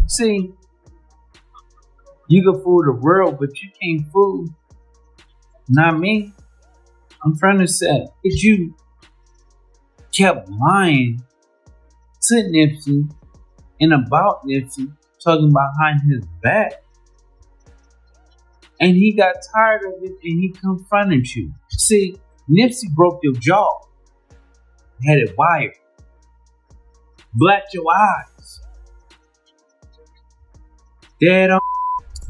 See, you can fool the world, but you can't fool not me. I'm trying to say, if you kept lying to Nipsey and about Nipsey, talking behind his back, and he got tired of it and he confronted you. See, Nipsey broke your jaw, had it wired, blacked your eyes. Dead on.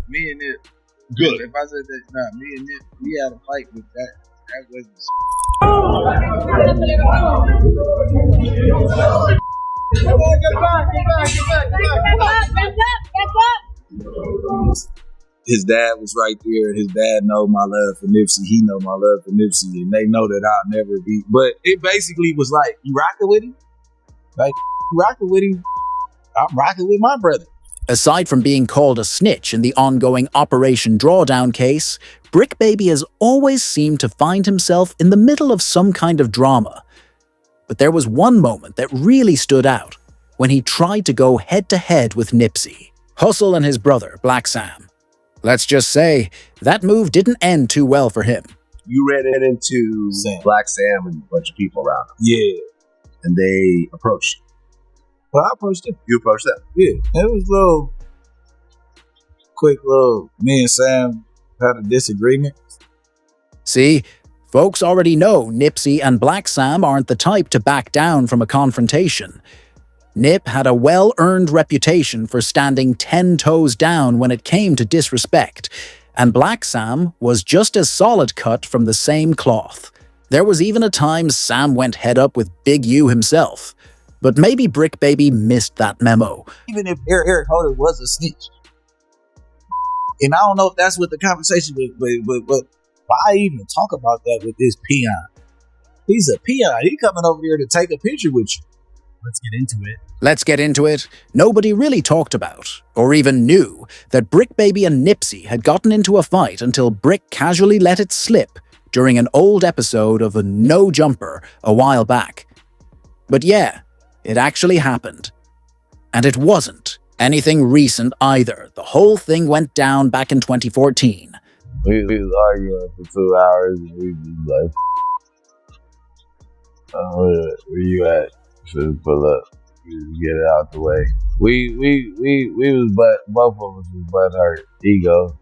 Me and Nip, good. If I said that, nah, me and Nip, we had a fight with that. That wasn't. His dad was right there. His dad know my love for Nipsey. He know my love for Nipsey, and they know that I'll never be. But it basically was like, you rocking with him? Like, you rocking with him? I'm rocking with my brother. Aside from being called a snitch in the ongoing Operation Drawdown case, Bricc Baby has always seemed to find himself in the middle of some kind of drama. But there was one moment that really stood out when he tried to go head-to-head with Nipsey, Hussle and his brother, Black Sam. Let's just say, that move didn't end too well for him. You ran it into Black Sam and a bunch of people around him. Yeah. And they approached you. Well, I approached him. You approached them? Yeah. It was a little, quick little, me and Sam had a disagreement. See, folks already know Nipsey and Black Sam aren't the type to back down from a confrontation. Nip had a well-earned reputation for standing 10 toes down when it came to disrespect, and Black Sam was just as solid cut from the same cloth. There was even a time Sam went head-up with Big U himself. But maybe Bricc Baby missed that memo. Even if Eric Holder was a snitch. And I don't know if that's what the conversation was, but why even talk about that with this peon? He's a peon. He coming over here to take a picture with you. Let's get into it. Nobody really talked about, or even knew, that Bricc Baby and Nipsey had gotten into a fight until Bricc casually let it slip during an old episode of a No Jumper a while back. But yeah, it actually happened. And it wasn't anything recent either. The whole thing went down back in 2014. We was arguing for 2 hours and we was like, where you at? Should pull up. Get it out the way. We was both of us was but our ego.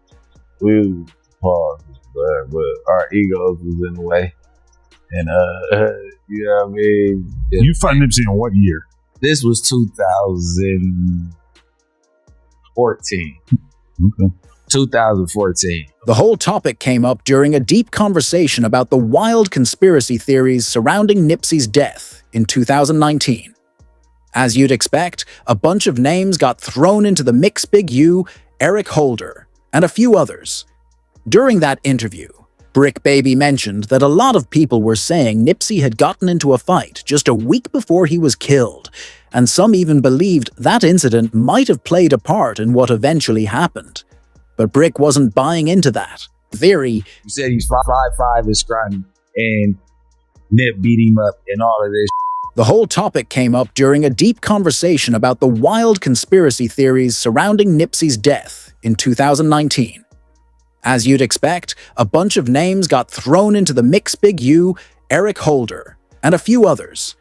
We was paused, but our egos was in the way. And you know what I mean? You fought Nipsey in what year? This was 2014. Okay. 2014. The whole topic came up during a deep conversation about the wild conspiracy theories surrounding Nipsey's death in 2019. As you'd expect, a bunch of names got thrown into the mix. Big U, Eric Holder, and a few others. During that interview, Bricc Baby mentioned that a lot of people were saying Nipsey had gotten into a fight just a week before he was killed, and some even believed that incident might have played a part in what eventually happened. But Bricc wasn't buying into that theory. You said he's 5'5" and scrawny, and Nip beat him up and all of this. The whole topic came up during a deep conversation about the wild conspiracy theories surrounding Nipsey's death in 2019. As you'd expect, a bunch of names got thrown into the mix. Big U, Eric Holder, and a few others.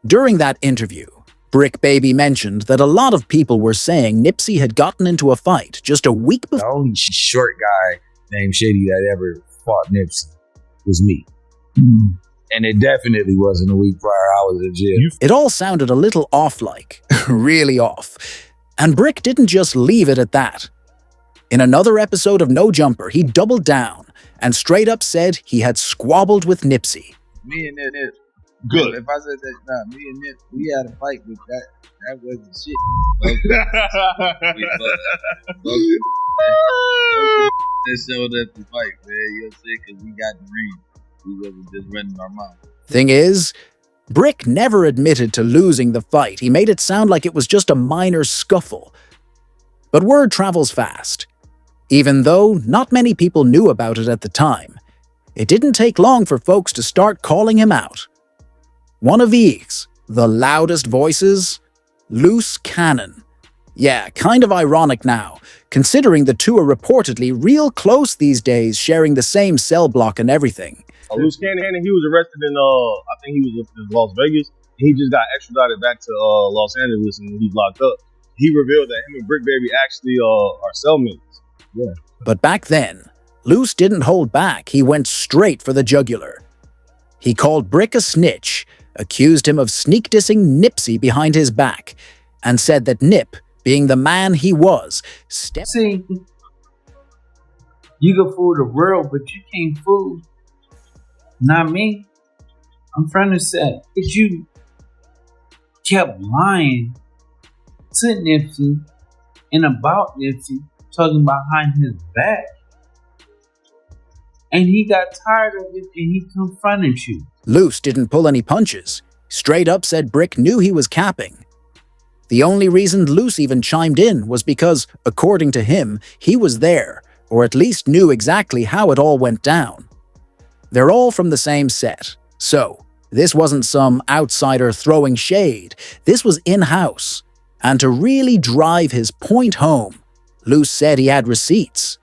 During that interview, Bricc Baby mentioned that a lot of people were saying Nipsey had gotten into a fight just a week before. The only short guy named Shady that ever fought Nipsey was me. And it definitely wasn't a week prior I was in jail. It all sounded a little off-like, really off. And Bricc didn't just leave it at that. In another episode of No Jumper, he doubled down and straight up said he had squabbled with Nipsey. Me and Nip, good. If I said that, nah, me and Nip, we had a fight with that. That wasn't shit. They showed up to fight, man. You know what I'm saying? Because we got the ring. We wasn't just running our mouth. Thing is, Bricc never admitted to losing the fight. He made it sound like it was just a minor scuffle. But word travels fast. Even though not many people knew about it at the time, it didn't take long for folks to start calling him out. One of these, the loudest voices, Loose Cannon. Yeah, kind of ironic now, considering the two are reportedly real close these days, sharing the same cell block and everything. Loose Cannon, he was arrested in, I think he was in Las Vegas. He just got extradited back to Los Angeles and he's locked up. He revealed that him and Bricc Baby actually are cellmates. Yeah. But back then, Luce didn't hold back. He went straight for the jugular. He called Bricc a snitch, accused him of sneak dissing Nipsey behind his back, and said that Nip, being the man he was, See, you can fool the world, but you can't fool, not me. I'm trying to say, if you kept lying to Nipsey and about Nipsey, talking behind his back, and he got tired of it and he confronted you. Luce didn't pull any punches. Straight up said Bricc knew he was capping. The only reason Luce even chimed in was because, according to him, he was there, or at least knew exactly how it all went down. They're all from the same set, so this wasn't some outsider throwing shade. This was in-house. And to really drive his point home, Luce said he had receipts,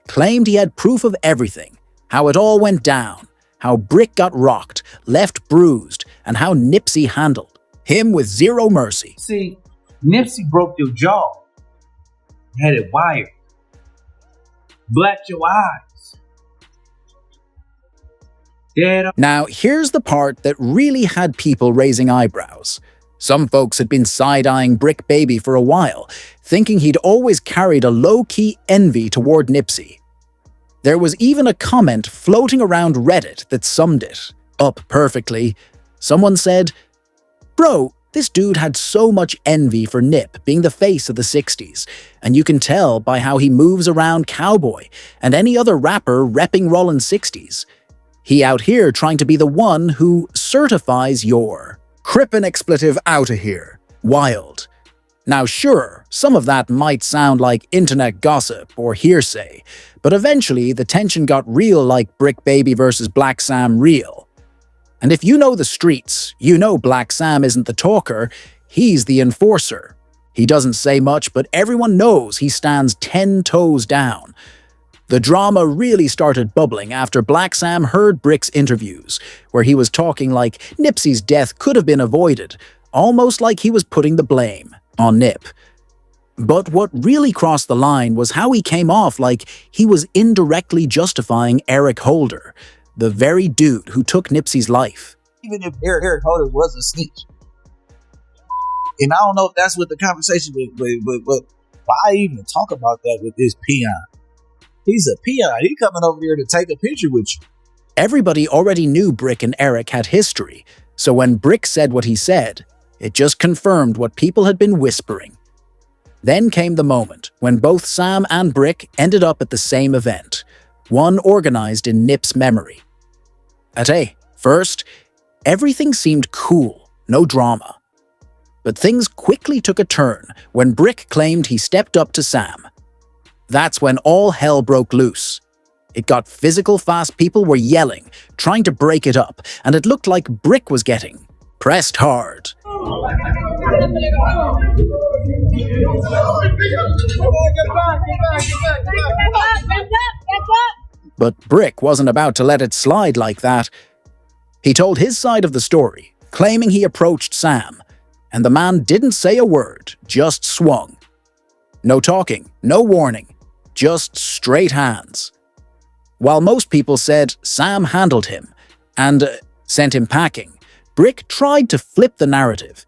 claimed he had proof of everything, how it all went down, how Bricc got rocked, left bruised, and how Nipsey handled him with zero mercy. See, Nipsey broke your jaw, had it wired, blacked your eyes. Now, here's the part that really had people raising eyebrows. Some folks had been side-eyeing Bricc Baby for a while, thinking he'd always carried a low-key envy toward Nipsey. There was even a comment floating around Reddit that summed it up perfectly. Someone said, "Bro, this dude had so much envy for Nip being the face of the 60s, and you can tell by how he moves around Cowboy and any other rapper repping Rollin' 60s. He out here trying to be the one who certifies your crippin' expletive outta here. Wild." Now sure, some of that might sound like internet gossip or hearsay, but eventually the tension got real, like Bricc Baby versus Black Sam real. And if you know the streets, you know Black Sam isn't the talker, he's the enforcer. He doesn't say much, but everyone knows he stands 10 toes down. The drama really started bubbling after Black Sam heard Brick's interviews, where he was talking like Nipsey's death could have been avoided, almost like he was putting the blame on Nip. But what really crossed the line was how he came off like he was indirectly justifying Eric Holder, the very dude who took Nipsey's life. Even if Eric Holder was a snitch. And I don't know if that's what the conversation was, but why even talk about that with this peon? He's a peon. He coming over here to take a picture with you. Everybody already knew Bricc and Eric had history, so when Bricc said what he said, it just confirmed what people had been whispering. Then came the moment when both Sam and Bricc ended up at the same event, one organized in Nip's memory. At first, everything seemed cool, no drama. But things quickly took a turn when Bricc claimed he stepped up to Sam. That's when all hell broke loose. It got physical fast, people were yelling, trying to break it up, and it looked like Bricc was getting pressed hard. But Bricc wasn't about to let it slide like that. He told his side of the story, claiming he approached Sam, and the man didn't say a word, just swung. No talking, no warning, just straight hands. While most people said Sam handled him and sent him packing, Bricc tried to flip the narrative.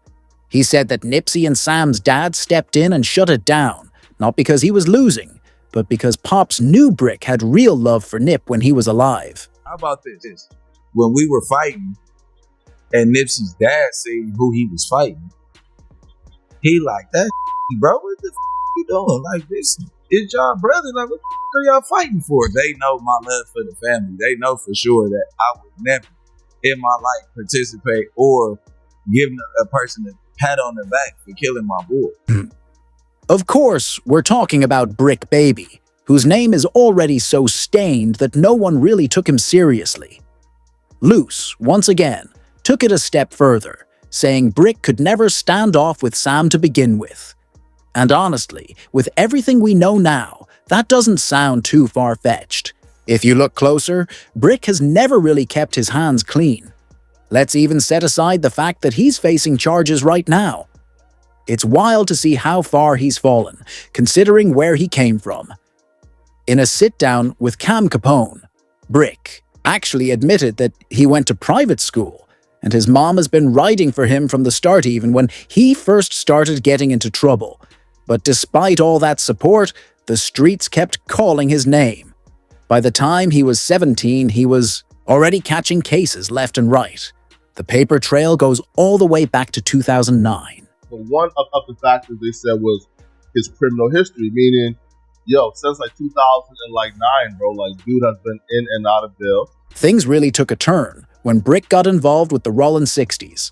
He said that Nipsey and Sam's dad stepped in and shut it down, not because he was losing, but because Pops knew Bricc had real love for Nip when he was alive. How about this? When we were fighting, and Nipsey's dad seen who he was fighting, he like, that bro, what the you doing? Like, this is y'all brother. Like, what are y'all fighting for? They know my love for the family. They know for sure that I would never in my life participate or give a person a pat on the back for killing my boy. Of course, we're talking about Bricc Baby, whose name is already so stained that no one really took him seriously. Luce, once again, took it a step further, saying Bricc could never stand off with Sam to begin with. And honestly, with everything we know now, that doesn't sound too far-fetched. If you look closer, Bricc has never really kept his hands clean. Let's even set aside the fact that he's facing charges right now. It's wild to see how far he's fallen, considering where he came from. In a sit-down with Cam Capone, Bricc actually admitted that he went to private school, and his mom has been riding for him from the start, even when he first started getting into trouble. But despite all that support, the streets kept calling his name. By the time he was 17, he was already catching cases left and right. The paper trail goes all the way back to 2009. But one of the factors they said was his criminal history, meaning, since like 2009, bro, like dude has been in and out of jail. Things really took a turn when Bricc got involved with the Rollin' 60s.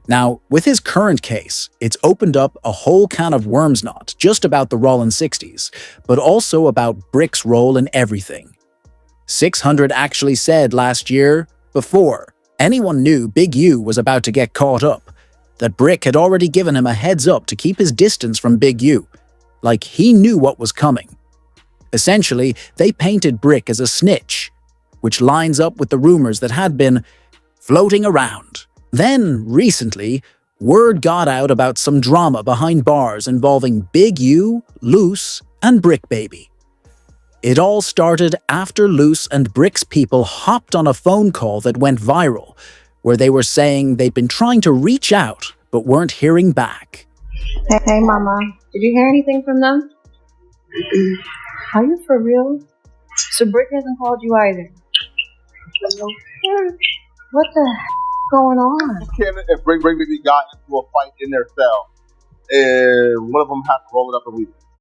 Now, with his current case, it's opened up a whole can of worms, not just about the Rollin' 60s, but also about Brick's role in everything. 600 actually said last year, before anyone knew Big U was about to get caught up, that Bricc had already given him a heads up to keep his distance from Big U, like he knew what was coming. Essentially, they painted Bricc as a snitch, which lines up with the rumors that had been floating around. Then, recently, word got out about some drama behind bars involving Big U, Luce, and Bricc Baby. It all started after Luce and Brick's people hopped on a phone call that went viral, where they were saying they'd been trying to reach out but weren't hearing back. Hey, Mama, did you hear anything from them? Are you for real? So Bricc hasn't called you either? What the going on? Ken and Bricc Baby got into a fight in their cell, and one of them had to roll it up and leave.